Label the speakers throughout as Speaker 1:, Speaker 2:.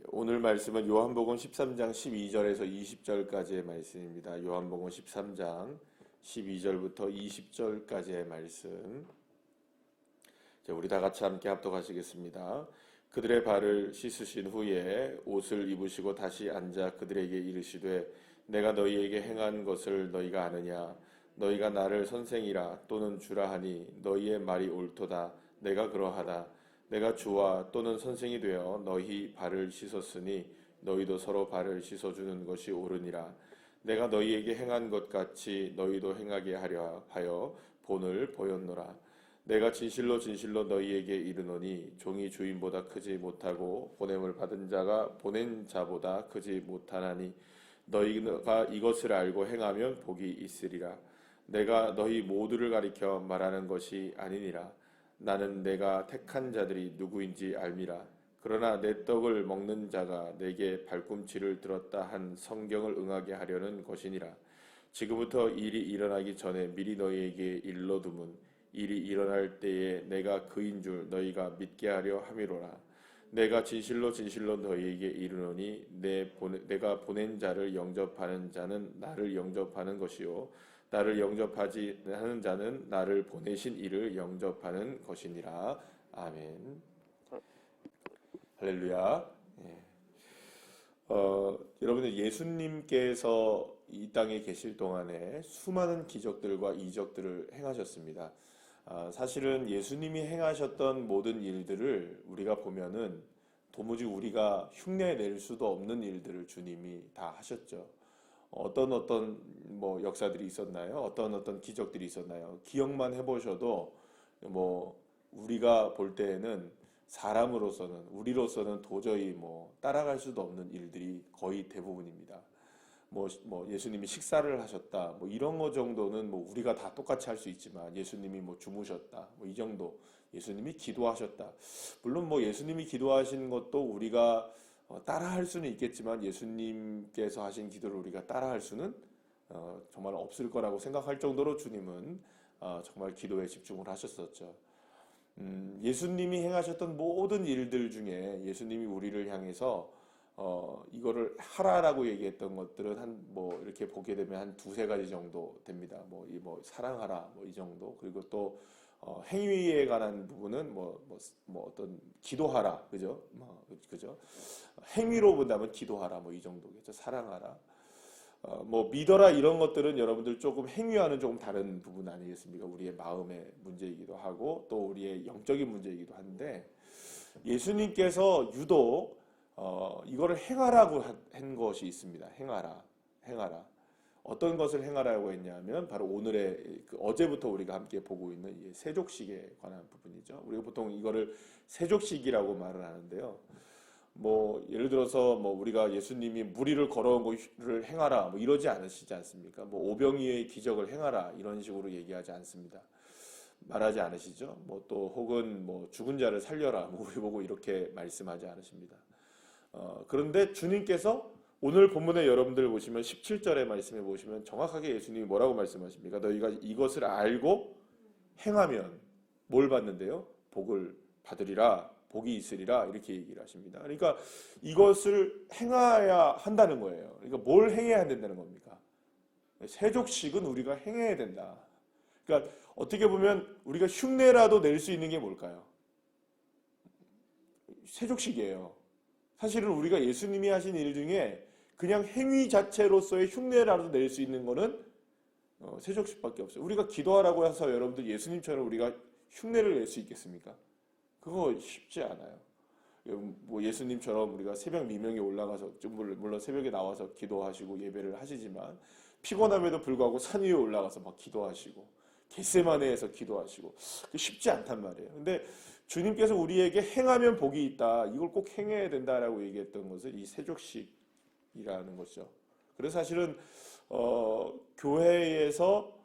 Speaker 1: 오늘 말씀은 요한복음 13장 12절에서 20절까지의 말씀입니다. 요한복음 13장 12절부터 20절까지의 말씀. 우리 다 같이 함께 합독하시겠습니다. 그들의 발을 씻으신 후에 옷을 입으시고 다시 앉아 그들에게 이르시되 내가 너희에게 행한 것을 너희가 아느냐? 너희가 나를 선생이라 또는 주라 하니 너희의 말이 옳도다. 내가 그러하다. 내가 주와 또는 선생이 되어 너희 발을 씻었으니 너희도 서로 발을 씻어주는 것이 옳으니라. 내가 너희에게 행한 것 같이 너희도 행하게 하려 하여 본을 보였노라. 내가 진실로 진실로 너희에게 이르노니 종이 주인보다 크지 못하고 보냄을 받은 자가 보낸 자보다 크지 못하나니 너희가 이것을 알고 행하면 복이 있으리라. 내가 너희 모두를 가리켜 말하는 것이 아니니라. 나는 내가 택한 자들이 누구인지 알미라. 그러나 내 떡을 먹는 자가 내게 발꿈치를 들었다 한 성경을 응하게 하려는 것이니라. 지금부터 일이 일어나기 전에 미리 너희에게 일러두문 일이 일어날 때에 내가 그인 줄 너희가 믿게 하려 함이로라. 내가 진실로 진실로 너희에게 이르노니 내가 보낸 자를 영접하는 자는 나를 영접하는 것이요 나를 영접하지 하는 자는 나를 보내신 이를 영접하는 것이니라. 아멘. 할렐루야. 여러분들 예수님께서 이 땅에 계실 동안에 수많은 기적들과 이적들을 행하셨습니다. 사실은 예수님이 행하셨던 모든 일들을 우리가 보면은 도무지 우리가 흉내낼 수도 없는 일들을 주님이 다 하셨죠. 어떤 뭐 역사들이 있었나요? 어떤 기적들이 있었나요? 기억만 해보셔도 뭐 우리가 볼 때에는 사람으로서는 우리로서는 도저히 뭐 따라갈 수도 없는 일들이 거의 대부분입니다. 뭐 예수님이 식사를 하셨다 뭐 이런 거 정도는 뭐 우리가 다 똑같이 할 수 있지만 예수님이 뭐 주무셨다 뭐 이 정도, 예수님이 기도하셨다, 물론 뭐 예수님이 기도하신 것도 우리가 따라할 수는 있겠지만 예수님께서 하신 기도를 우리가 따라할 수는 정말 없을 거라고 생각할 정도로 주님은 정말 기도에 집중을 하셨었죠. 예수님이 행하셨던 모든 일들 중에 예수님이 우리를 향해서 이거를 하라라고 얘기했던 것들은 뭐 이렇게 보게 되면 한 두세 가지 정도 됩니다. 뭐 사랑하라 뭐 이 정도, 그리고 또 행위에 관한 부분은 어떤 기도하라, 그죠? 그죠? 행위로 본다면 기도하라 뭐 이 정도겠죠. 사랑하라. 뭐 믿어라 이런 것들은 여러분들 조금 행위와는 조금 다른 부분 아니겠습니까? 우리의 마음의 문제이기도 하고 또 우리의 영적인 문제이기도 한데, 예수님께서 유독 이거를 행하라고 한 것이 있습니다. 행하라. 어떤 것을 행하라고 했냐면 바로 오늘의 어제부터 우리가 함께 보고 있는 이 세족식에 관한 부분이죠. 우리가 보통 이거를 세족식이라고 말을 하는데요. 뭐 예를 들어서 뭐 우리가 예수님이 무리를 걸어온 것을 행하라 뭐 이러지 않으시지 않습니까? 뭐 오병이의 기적을 행하라 이런 식으로 얘기하지 않습니다. 말하지 않으시죠? 뭐 또 혹은 뭐 죽은 자를 살려라 뭐 우리 보고 이렇게 말씀하지 않으십니다. 그런데 주님께서 오늘 본문에 여러분들 보시면 17절의 말씀에 보시면 정확하게 예수님이 뭐라고 말씀하십니까? 너희가 이것을 알고 행하면 뭘 받는데요? 복을 받으리라, 복이 있으리라 이렇게 얘기를 하십니다. 그러니까 이것을 행해야 한다는 거예요. 그러니까 뭘 행해야 된다는 겁니까? 세족식은 우리가 행해야 된다. 그러니까 어떻게 보면 우리가 흉내라도 낼 수 있는 게 뭘까요? 세족식이에요. 사실은 우리가 예수님이 하신 일 중에 그냥 행위 자체로서의 흉내라도 낼 수 있는 거는 세족식밖에 없어요. 우리가 기도하라고 해서 여러분들 예수님처럼 우리가 흉내를 낼 수 있겠습니까? 그거 쉽지 않아요. 뭐 예수님처럼 우리가 새벽 미명에 올라가서, 물론 새벽에 나와서 기도하시고 예배를 하시지만 피곤함에도 불구하고 산 위에 올라가서 막 기도하시고 겟세마네에서 기도하시고 쉽지 않단 말이에요. 근데 주님께서 우리에게 행하면 복이 있다, 이걸 꼭 행해야 된다라고 얘기했던 것은 이 세족식이라는 것이죠. 그래서 사실은 교회에서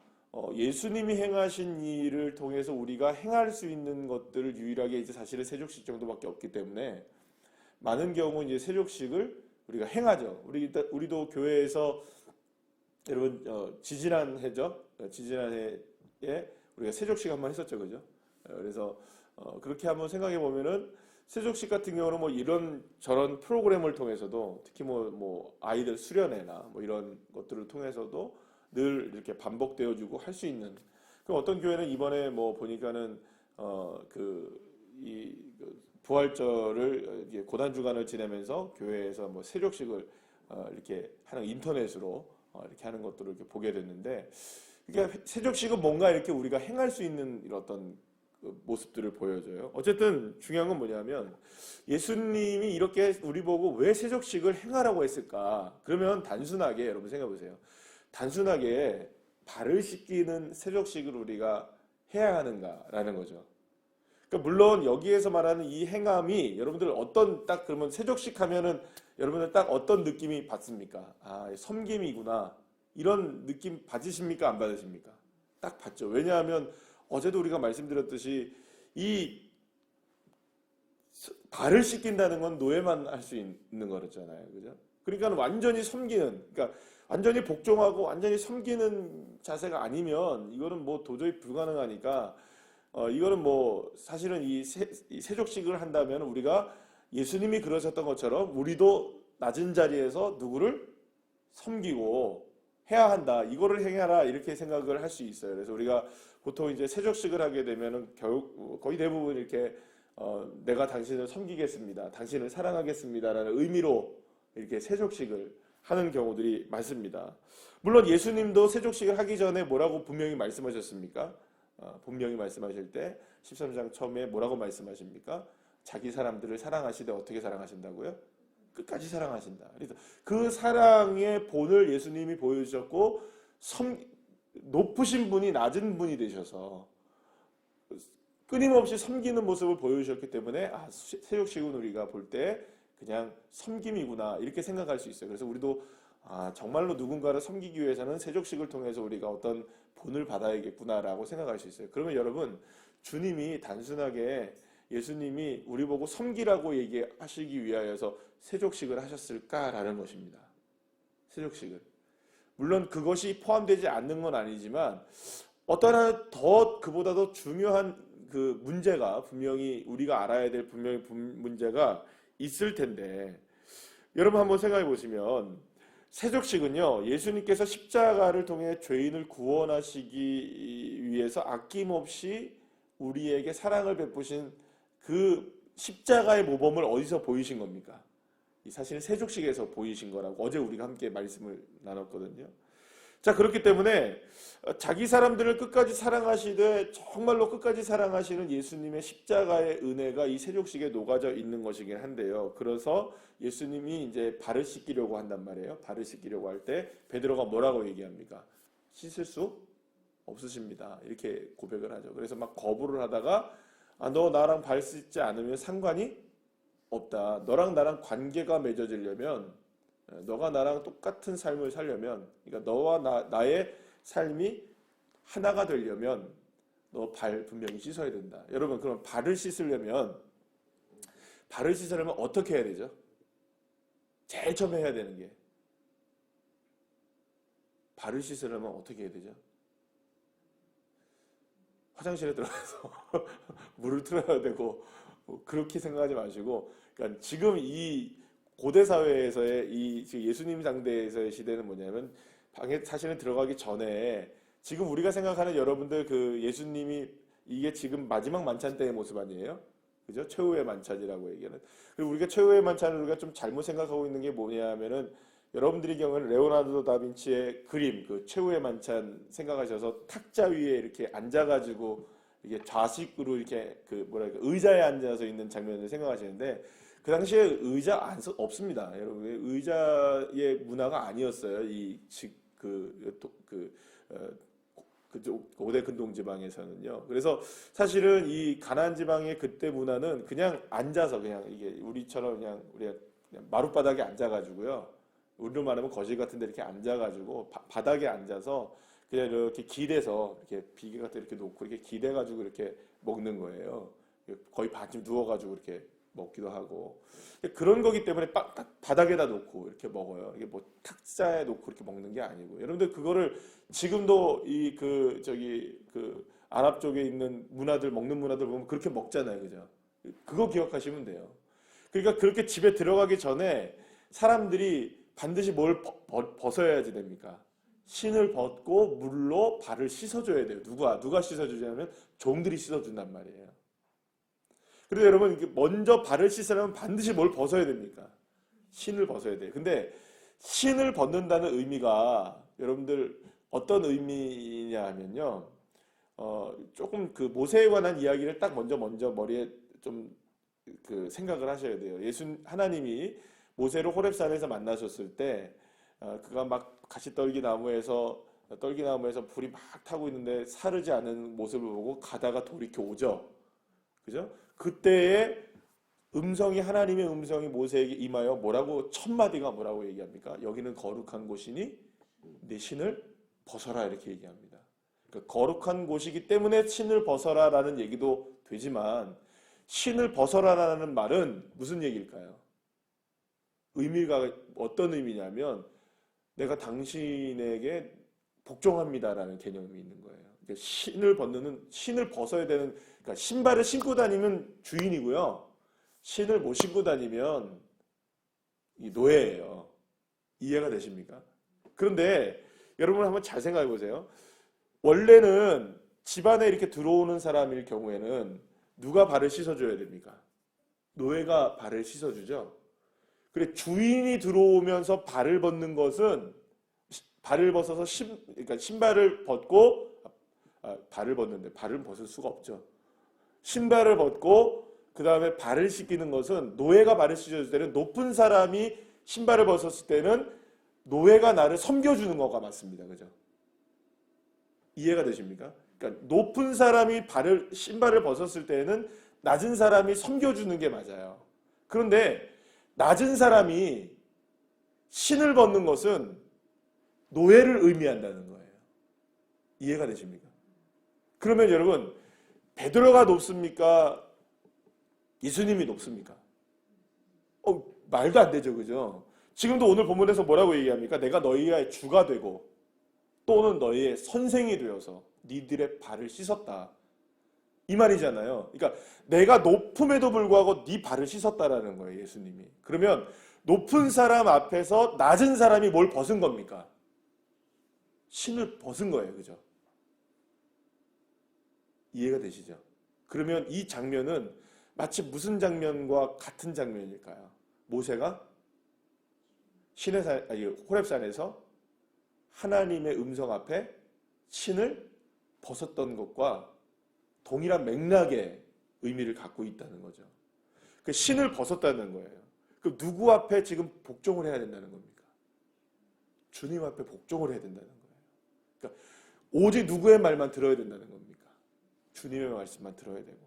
Speaker 1: 예수님이 행하신 일을 통해서 우리가 행할 수 있는 것들을 유일하게 이제 사실은 세족식 정도밖에 없기 때문에 많은 경우 이제 세족식을 우리가 행하죠. 우리도 교회에서 여러분 지지난 해죠. 지지난 해에 우리가 세족식 한번 했었죠, 그죠? 그래서 그렇게 한번 생각해 보면은 세족식 같은 경우는 뭐 이런 저런 프로그램을 통해서도 특히 뭐 아이들 수련회나 뭐 이런 것들을 통해서도 늘 이렇게 반복되어 주고 할 수 있는. 그 어떤 교회는 이번에 뭐 보니까는 이 부활절을 이게 고난 주간을 지내면서 교회에서 뭐 세족식을 이렇게 하는 인터넷으로 이렇게 하는 것들을 이렇게 보게 됐는데, 그러니까 세족식은 뭔가 이렇게 우리가 행할 수 있는 이런 어떤 그 모습들을 보여줘요. 어쨌든 중요한 건 뭐냐면 예수님이 이렇게 우리 보고 왜 세족식을 행하라고 했을까? 그러면 단순하게 여러분 생각해 보세요. 단순하게 발을 씻기는 세족식을 우리가 해야 하는가라는 거죠. 그러니까 물론 여기에서 말하는 이 행함이 여러분들 어떤 딱 그러면 세족식 하면은 여러분들 딱 어떤 느낌이 받습니까? 아, 섬김이구나. 이런 느낌 받으십니까? 안 받으십니까? 딱 받죠. 왜냐하면 어제도 우리가 말씀드렸듯이 이 발을 씻긴다는 건 노예만 할 수 있는 거잖아요. 그죠? 그러니까 완전히 섬기는, 그러니까 완전히 복종하고 완전히 섬기는 자세가 아니면 이거는 뭐 도저히 불가능하니까 이거는 뭐 사실은 이 세족식을 한다면 우리가 예수님이 그러셨던 것처럼 우리도 낮은 자리에서 누구를 섬기고 해야 한다. 이거를 행해라. 이렇게 생각을 할 수 있어요. 그래서 우리가 보통 이제 세족식을 하게 되면은 거의 대부분 이렇게 내가 당신을 섬기겠습니다. 당신을 사랑하겠습니다라는 의미로 이렇게 세족식을 하는 경우들이 많습니다. 물론 예수님도 세족식을 하기 전에 뭐라고 분명히 말씀하셨습니까? 분명히 말씀하실 때 13장 처음에 뭐라고 말씀하십니까? 자기 사람들을 사랑하시되 어떻게 사랑하신다고요? 끝까지 사랑하신다. 그래서 그 사랑의 본을 예수님이 보여주셨고 높으신 분이 낮은 분이 되셔서 끊임없이 섬기는 모습을 보여주셨기 때문에 세족식은 우리가 볼 때 그냥 섬김이구나 이렇게 생각할 수 있어요. 그래서 우리도 정말로 누군가를 섬기기 위해서는 세족식을 통해서 우리가 어떤 본을 받아야겠구나라고 생각할 수 있어요. 그러면 여러분, 주님이 단순하게 예수님이 우리 보고 섬기라고 얘기하시기 위하여서 세족식을 하셨을까라는 것입니다. 세족식을. 물론 그것이 포함되지 않는 건 아니지만 어떤 하나 더 그보다도 중요한 그 문제가 분명히 우리가 알아야 될 분명히 문제가 있을 텐데, 여러분 한번 생각해 보시면 세족식은요, 예수님께서 십자가를 통해 죄인을 구원하시기 위해서 아낌없이 우리에게 사랑을 베푸신 그 십자가의 모범을 어디서 보이신 겁니까? 사실은 세족식에서 보이신 거라고 어제 우리가 함께 말씀을 나눴거든요. 자, 그렇기 때문에 자기 사람들을 끝까지 사랑하시되 정말로 끝까지 사랑하시는 예수님의 십자가의 은혜가 이 세족식에 녹아져 있는 것이긴 한데요. 그래서 예수님이 이제 발을 씻기려고 한단 말이에요. 발을 씻기려고 할 때 베드로가 뭐라고 얘기합니까? 씻을 수 없으십니다. 이렇게 고백을 하죠. 그래서 막 거부를 하다가 너 나랑 발 씻지 않으면 상관이 없다. 너랑 나랑 관계가 맺어지려면, 너가 나랑 똑같은 삶을 살려면, 그러니까 너와 나의 삶이 하나가 되려면 너 발 분명히 씻어야 된다. 여러분, 그럼 발을 씻으려면 어떻게 해야 되죠? 제일 처음에 해야 되는 게, 발을 씻으려면 어떻게 해야 되죠? 화장실에 들어가서 물을 틀어야 되고, 그렇게 생각하지 마시고, 그러니까 지금 이 고대 사회에서의 이 예수님 상대에서의 시대는 뭐냐면, 방에 사실은 들어가기 전에 지금 우리가 생각하는 여러분들 그 예수님이 이게 지금 마지막 만찬 때의 모습 아니에요? 그죠? 최후의 만찬이라고 얘기하는. 그리고 우리가 최후의 만찬을 우리가 좀 잘못 생각하고 있는 게 뭐냐면은, 여러분들의 경우는 레오나르도 다빈치의 그림, 그 최후의 만찬 생각하셔서 탁자 위에 이렇게 앉아가지고 이게 좌식으로 이렇게 그 뭐랄까 의자에 앉아서 있는 장면을 생각하시는데, 그 당시에 의자 없습니다. 여러분, 의자의 문화가 아니었어요. 그쪽 고대 근동 지방에서는요. 그래서 사실은 이 가나안 지방의 그때 문화는 그냥 앉아서 그냥 이게 우리처럼 그냥 우리가 그냥 마룻바닥에 앉아가지고요. 우리로 말하면 거실 같은데 이렇게 앉아가지고 바닥에 앉아서 그냥 이렇게 기대서 이렇게 비계 같은 이렇게 놓고 이렇게 기대가지고 이렇게 먹는 거예요. 거의 반쯤 누워가지고 이렇게 먹기도 하고 그런 거기 때문에 딱 바닥에다 놓고 이렇게 먹어요. 이게 뭐 탁자에 놓고 이렇게 먹는 게 아니고, 여러분들 그거를 지금도 이 아랍 쪽에 있는 문화들 먹는 문화들 보면 그렇게 먹잖아요, 그죠? 그거 기억하시면 돼요. 그러니까 그렇게 집에 들어가기 전에 사람들이 반드시 뭘 벗어야지 됩니까? 신을 벗고 물로 발을 씻어줘야 돼요. 누가 씻어주냐면 종들이 씻어준단 말이에요. 그래서 여러분 먼저 발을 씻으려면 반드시 뭘 벗어야 됩니까? 신을 벗어야 돼요. 근데 신을 벗는다는 의미가 여러분들 어떤 의미냐 하면요. 조금 그 모세에 관한 이야기를 딱 먼저 머리에 좀 그 생각을 하셔야 돼요. 하나님이 모세를 호렙산에서 만나셨을 때 그가 막 가시떨기나무에서 불이 막 타고 있는데 사르지 않은 모습을 보고 가다가 돌이켜 오죠. 그죠? 그때에 하나님의 음성이 모세에게 임하여 첫 마디가 뭐라고 얘기합니까? 여기는 거룩한 곳이니 내 신을 벗어라 이렇게 얘기합니다. 그러니까 거룩한 곳이기 때문에 신을 벗어라라는 얘기도 되지만 신을 벗어라라는 말은 무슨 얘기일까요? 의미가 어떤 의미냐면 내가 당신에게 복종합니다라는 개념이 있는 거예요. 그러니까 신을 벗어야 되는, 그러니까 신발을 신고 다니면 주인이고요. 신을 못 신고 다니면 노예예요. 이해가 되십니까? 그런데 여러분 한번 잘 생각해 보세요. 원래는 집안에 이렇게 들어오는 사람일 경우에는 누가 발을 씻어줘야 됩니까? 노예가 발을 씻어주죠. 그래 주인이 들어오면서 발을 벗는 것은 발을 벗어서 그러니까 신발을 벗고 발을 벗는데 발을 벗을 수가 없죠. 신발을 벗고 그 다음에 발을 씻기는 것은 노예가 발을 씻어줄 때는 높은 사람이 신발을 벗었을 때는 노예가 나를 섬겨주는 거가 맞습니다. 그죠? 이해가 되십니까? 그러니까 높은 사람이 신발을 벗었을 때는 낮은 사람이 섬겨주는 게 맞아요. 그런데 낮은 사람이 신을 벗는 것은 노예를 의미한다는 거예요. 이해가 되십니까? 그러면 여러분 베드로가 높습니까? 예수님이 높습니까? 말도 안 되죠. 그죠? 지금도 오늘 본문에서 뭐라고 얘기합니까? 내가 너희의 주가 되고 또는 너희의 선생이 되어서 니들의 발을 씻었다. 이 말이잖아요. 그러니까 내가 높음에도 불구하고 네 발을 씻었다라는 거예요. 예수님이. 그러면 높은 사람 앞에서 낮은 사람이 뭘 벗은 겁니까? 신을 벗은 거예요. 그죠? 이해가 되시죠? 그러면 이 장면은 마치 무슨 장면과 같은 장면일까요? 모세가 호렙산에서 하나님의 음성 앞에 신을 벗었던 것과 동일한 맥락의 의미를 갖고 있다는 거죠. 그 신을 벗었다는 거예요. 그럼 누구 앞에 지금 복종을 해야 된다는 겁니까? 주님 앞에 복종을 해야 된다는 거예요. 그러니까 오직 누구의 말만 들어야 된다는 겁니까? 주님의 말씀만 들어야 되고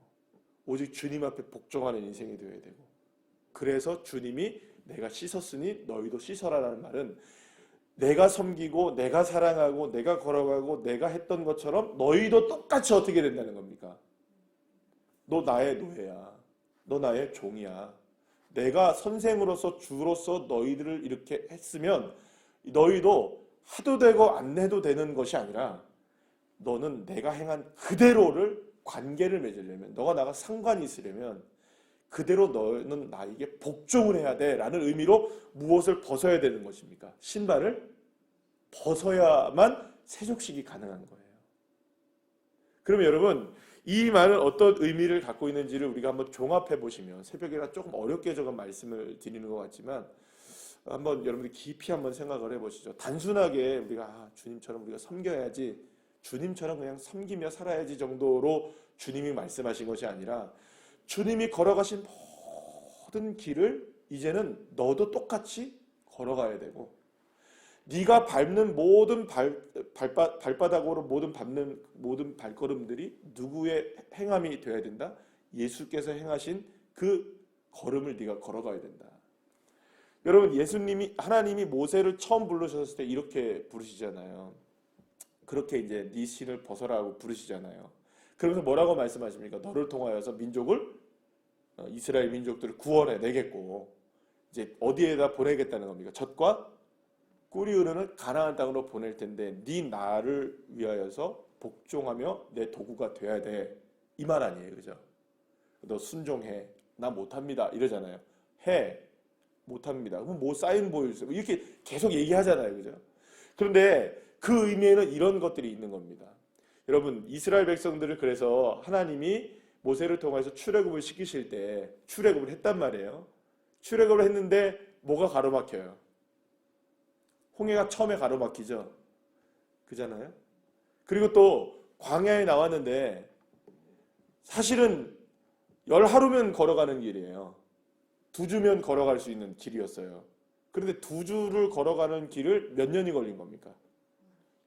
Speaker 1: 오직 주님 앞에 복종하는 인생이 되어야 되고 그래서 주님이 내가 씻었으니 너희도 씻어라라는 말은 내가 섬기고 내가 사랑하고 내가 걸어가고 내가 했던 것처럼 너희도 똑같이 어떻게 된다는 겁니까? 너 나의 노예야. 너 나의 종이야. 내가 선생으로서 주로서 너희들을 이렇게 했으면 너희도 해도 되고 안 해도 되는 것이 아니라 너는 내가 행한 그대로를 관계를 맺으려면 너가 나가 상관이 있으려면 그대로 너는 나에게 복종을 해야 돼 라는 의미로 무엇을 벗어야 되는 것입니까? 신발을 벗어야만 세족식이 가능한 거예요. 그러면 여러분 이 말은 어떤 의미를 갖고 있는지를 우리가 한번 종합해 보시면 새벽에가 조금 어렵게 적은 말씀을 드리는 것 같지만 한번 여러분들 깊이 한번 생각을 해보시죠. 단순하게 우리가 주님처럼 우리가 섬겨야지 주님처럼 그냥 섬기며 살아야지 정도로 주님이 말씀하신 것이 아니라 주님이 걸어가신 모든 길을 이제는 너도 똑같이 걸어가야 되고 네가 밟는 모든 발바닥으로 밟는 모든 발걸음들이 누구의 행함이 되어야 된다? 예수께서 행하신 그 걸음을 네가 걸어가야 된다. 여러분 하나님이 모세를 처음 부르셨을 때 이렇게 부르시잖아요. 그렇게 이제 네 신을 벗어라고 부르시잖아요. 그러면서 뭐라고 말씀하십니까? 너를 통하여서 이스라엘 민족들을 구원해 내겠고 이제 어디에다 보내겠다는 겁니까? 젖과 꿀이 흐르는 가나안 땅으로 보낼 텐데 네 나를 위하여서 복종하며 내 도구가 돼야 돼. 이 말 아니에요. 그죠? 너 순종해. 나 못합니다. 이러잖아요. 해. 못합니다. 그럼 뭐 사인 보여주세요. 이렇게 계속 얘기하잖아요. 그죠? 그런데 그 의미에는 이런 것들이 있는 겁니다. 여러분, 이스라엘 백성들을 그래서 하나님이 모세를 통해서 출애굽을 시키실 때 출애굽을 했단 말이에요. 출애굽을 했는데 뭐가 가로막혀요? 홍해가 처음에 가로막히죠. 그잖아요. 그리고 또 광야에 나왔는데 사실은 10하루면 걸어가는 길이에요. 2주면 걸어갈 수 있는 길이었어요. 그런데 2주를 걸어가는 길을 몇 년이 걸린 겁니까?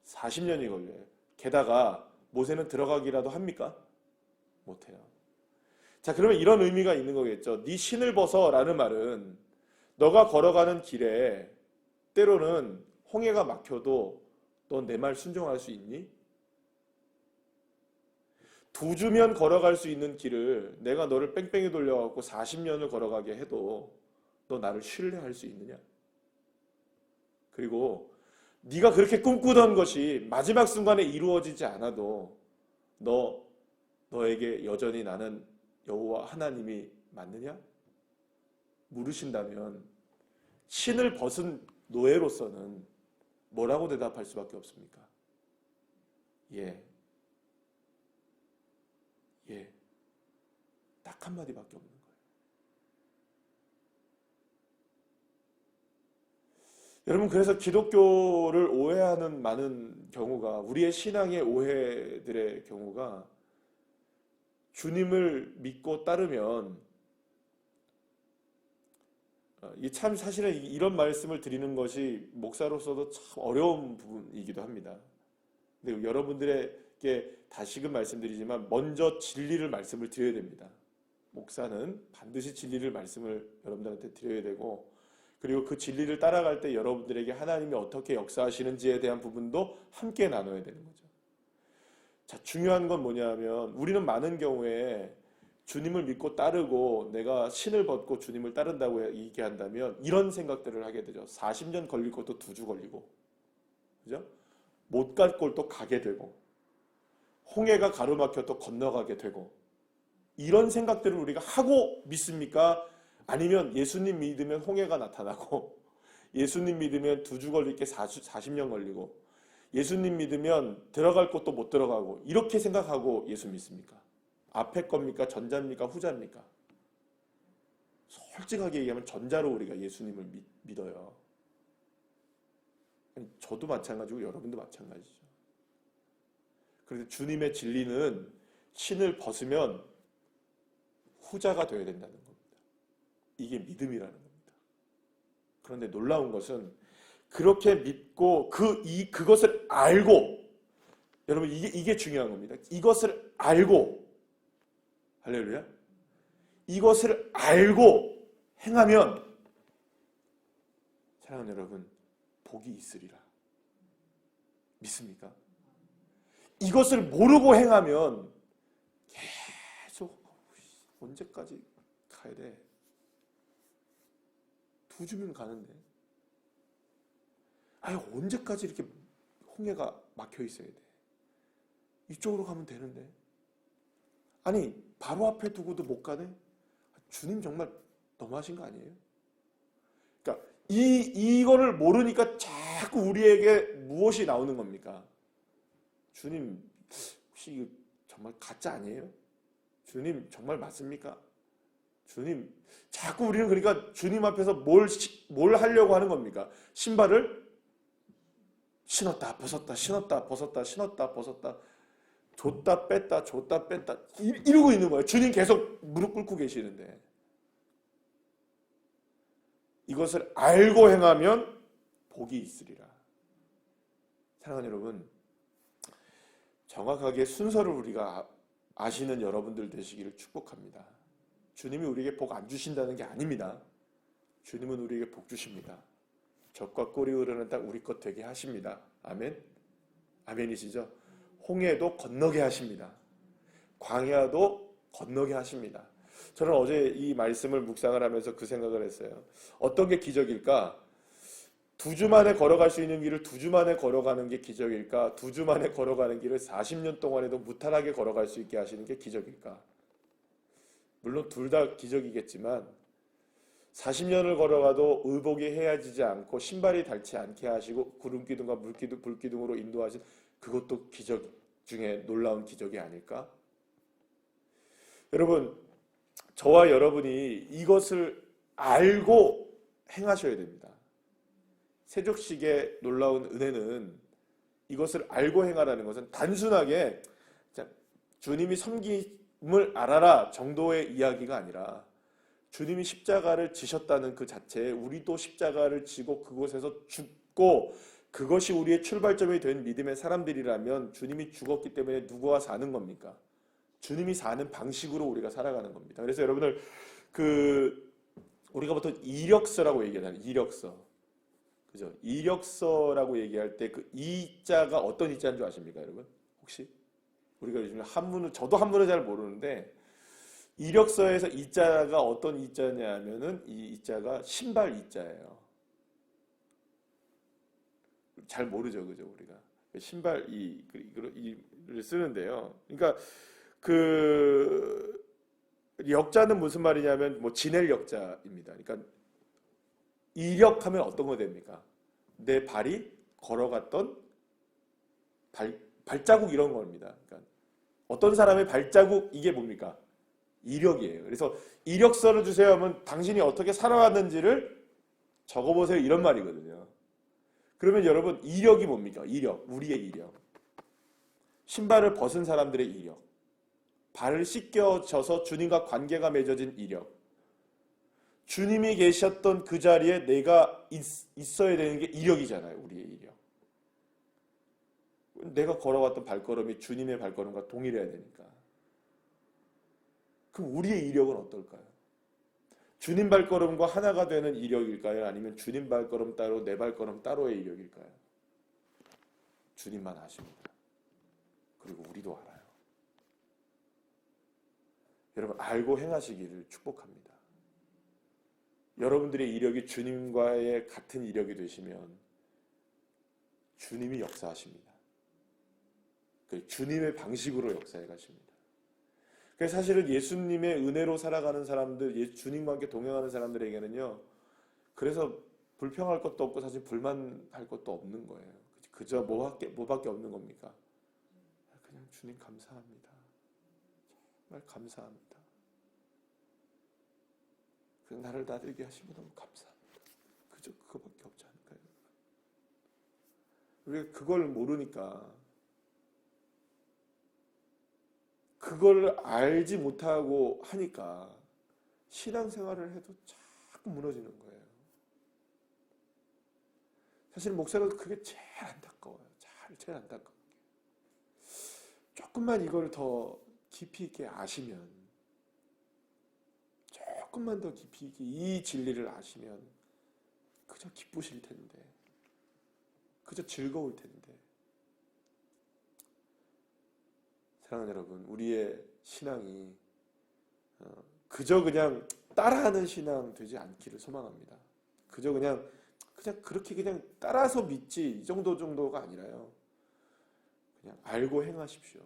Speaker 1: 40년이 걸려요. 게다가 모세는 들어가기라도 합니까? 못해요. 자, 그러면 이런 의미가 있는 거겠죠. 네 신을 벗어라는 말은 너가 걸어가는 길에 때로는 홍해가 막혀도 넌 내 말 순종할 수 있니? 2주면 걸어갈 수 있는 길을 내가 너를 뺑뺑이 돌려갖고 40년을 걸어가게 해도 너 나를 신뢰할 수 있느냐? 그리고 네가 그렇게 꿈꾸던 것이 마지막 순간에 이루어지지 않아도 너에게 여전히 나는 여호와 하나님이 맞느냐? 물으신다면 신을 벗은 노예로서는 뭐라고 대답할 수밖에 없습니까? 예. 딱 한마디밖에 없는 거예요. 여러분, 그래서 기독교를 오해하는 많은 경우가, 우리의 신앙의 오해들의 경우가, 주님을 믿고 따르면, 이 참 사실은 이런 말씀을 드리는 것이 목사로서도 참 어려운 부분이기도 합니다. 근데 여러분들에게 다시금 말씀드리지만 먼저 진리를 말씀을 드려야 됩니다. 목사는 반드시 진리를 말씀을 여러분들한테 드려야 되고, 그리고 그 진리를 따라갈 때 여러분들에게 하나님이 어떻게 역사하시는지에 대한 부분도 함께 나눠야 되는 거죠. 자, 중요한 건 뭐냐면 우리는 많은 경우에 주님을 믿고 따르고 내가 신을 벗고 주님을 따른다고 얘기한다면 이런 생각들을 하게 되죠. 40년 걸릴 것도 2주 걸리고, 그죠? 못 갈 곳도 가게 되고, 홍해가 가로막혀도 건너가게 되고, 이런 생각들을 우리가 하고 믿습니까? 아니면 예수님 믿으면 홍해가 나타나고, 예수님 믿으면 2주 걸릴 게 40년 걸리고, 예수님 믿으면 들어갈 곳도 못 들어가고, 이렇게 생각하고 예수 믿습니까? 앞에 겁니까? 전자입니까? 후자입니까? 솔직하게 얘기하면 전자로 우리가 예수님을 믿어요. 저도 마찬가지고 여러분도 마찬가지죠. 그런데 주님의 진리는 신을 벗으면 후자가 되어야 된다는 겁니다. 이게 믿음이라는 겁니다. 그런데 놀라운 것은 그렇게 믿고 그것을 알고, 여러분 이게 중요한 겁니다. 이것을 알고, 할렐루야, 이것을 알고 행하면 사랑하는 여러분 복이 있으리라. 믿습니까? 이것을 모르고 행하면 계속 언제까지 가야 돼? 2주면 가는데 언제까지 이렇게 홍해가 막혀 있어야 돼? 이쪽으로 가면 되는데 아니 바로 앞에 두고도 못 가네? 주님 정말 너무하신 거 아니에요? 그러니까 이거를 모르니까 자꾸 우리에게 무엇이 나오는 겁니까? 주님 혹시 이거 정말 가짜 아니에요? 주님 정말 맞습니까? 주님 자꾸 우리는 그러니까 주님 앞에서 뭘 하려고 하는 겁니까? 신발을 신었다 벗었다 신었다 벗었다 신었다 벗었다 줬다 뺐다 줬다 뺐다 이러고 있는 거예요. 주님 계속 무릎 꿇고 계시는데 이것을 알고 행하면 복이 있으리라. 사랑하는 여러분, 정확하게 순서를 우리가 아시는 여러분들 되시기를 축복합니다. 주님이 우리에게 복 안 주신다는 게 아닙니다. 주님은 우리에게 복 주십니다. 젖과 꿀이 흐르는 땅 우리 것 되게 하십니다. 아멘? 아멘이시죠? 홍해도 건너게 하십니다. 광야도 건너게 하십니다. 저는 어제 이 말씀을 묵상을 하면서 그 생각을 했어요. 어떤 게 기적일까? 2주 만에 걸어갈 수 있는 길을 2주 만에 걸어가는 게 기적일까? 2주 만에 걸어가는 길을 40년 동안에도 무탈하게 걸어갈 수 있게 하시는 게 기적일까? 물론 둘 다 기적이겠지만 40년을 걸어가도 의복이 헤어지지 않고 신발이 닳지 않게 하시고 구름기둥과 불기둥으로 인도하신 그것도 기적 중에 놀라운 기적이 아닐까? 여러분, 저와 여러분이 이것을 알고 행하셔야 됩니다. 세족식의 놀라운 은혜는 이것을 알고 행하라는 것은 단순하게 주님이 섬김을 알아라 정도의 이야기가 아니라 주님이 십자가를 지셨다는 그 자체에 우리도 십자가를 지고 그곳에서 죽고 그것이 우리의 출발점이 된 믿음의 사람들이라면 주님이 죽었기 때문에 누구와 사는 겁니까? 주님이 사는 방식으로 우리가 살아가는 겁니다. 그래서 여러분들 우리가 보통 이력서라고 얘기하잖아요. 이력서. 그죠? 이력서라고 얘기할 때 그 이자가 어떤 이자인 줄 아십니까, 여러분? 혹시? 우리가 요즘 저도 한문을 잘 모르는데 이력서에서 이자가 어떤 이자냐면은 이 이자가 신발 이자예요. 잘 모르죠, 그죠, 우리가 신발 이를 쓰는데요. 그러니까 그 역자는 무슨 말이냐면 뭐 지낼 역자입니다. 그러니까 이력하면 어떤 거 됩니까? 내 발이 걸어갔던 발자국 이런 겁니다. 그러니까 어떤 사람의 발자국 이게 뭡니까? 이력이에요. 그래서 이력서를 주세요 하면 당신이 어떻게 살아왔는지를 적어보세요 이런 말이거든요. 그러면 여러분 이력이 뭡니까? 이력, 우리의 이력. 신발을 벗은 사람들의 이력. 발을 씻겨져서 주님과 관계가 맺어진 이력. 주님이 계셨던 그 자리에 내가 있어야 되는 게 이력이잖아요. 우리의 이력. 내가 걸어왔던 발걸음이 주님의 발걸음과 동일해야 되니까. 그럼 우리의 이력은 어떨까요? 주님 발걸음과 하나가 되는 이력일까요? 아니면 주님 발걸음 따로 내 발걸음 따로의 이력일까요? 주님만 아십니다. 그리고 우리도 알아요. 여러분 알고 행하시기를 축복합니다. 여러분들의 이력이 주님과의 같은 이력이 되시면 주님이 역사하십니다. 주님의 방식으로 역사해 가십니다. 그래서 사실은 예수님의 은혜로 살아가는 사람들, 주님과 함께 동행하는 사람들에게는요, 그래서 불평할 것도 없고 사실 불만할 것도 없는 거예요. 그저 뭐밖에 없는 겁니까? 그냥 주님 감사합니다. 정말 감사합니다. 나를 나들게 하시면 너무 감사합니다. 그저 그거밖에 없지 않을까요? 우리가 그걸 모르니까 그걸 알지 못하고 하니까 신앙생활을 해도 자꾸 무너지는 거예요. 사실 목사가 그게 제일 안타까워요. 제일 안타까워요. 조금만 이걸 더 깊이 있게 아시면, 조금만 더 깊이 있게 이 진리를 아시면 그저 기쁘실 텐데, 그저 즐거울 텐데. 사랑하는 여러분, 우리의 신앙이 그저 그냥 따라하는 신앙 되지 않기를 소망합니다. 그저 그냥 그렇게 그냥 따라서 믿지 이 정도가 아니라요. 그냥 알고 행하십시오.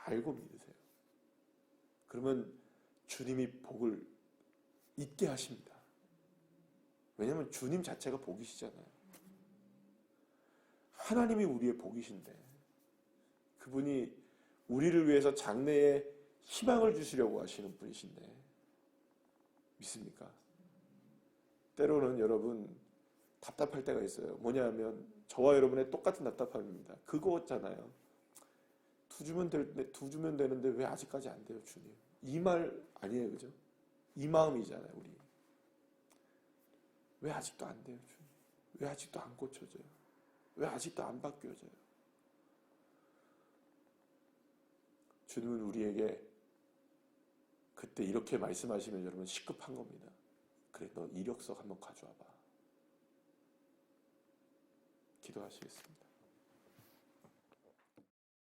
Speaker 1: 알고 믿으세요. 그러면 주님이 복을 있게 하십니다. 왜냐하면 주님 자체가 복이시잖아요. 하나님이 우리의 복이신데 그분이 우리를 위해서 장래에 희망을 주시려고 하시는 분이신데 믿습니까? 때로는 여러분 답답할 때가 있어요. 뭐냐면 저와 여러분의 똑같은 답답함입니다. 그거잖아요. 두 주면 되는데 왜 아직까지 안 돼요, 주님? 이 말 아니에요, 그죠? 이 마음이잖아요, 우리. 왜 아직도 안 돼요, 주님? 왜 아직도 안 고쳐져요? 왜 아직도 안 바뀌어져요? 주님은 우리에게 그때 이렇게 말씀하시면 여러분 시급한 겁니다. 그래, 너 이력서 한번 가져와 봐. 기도하시겠습니다.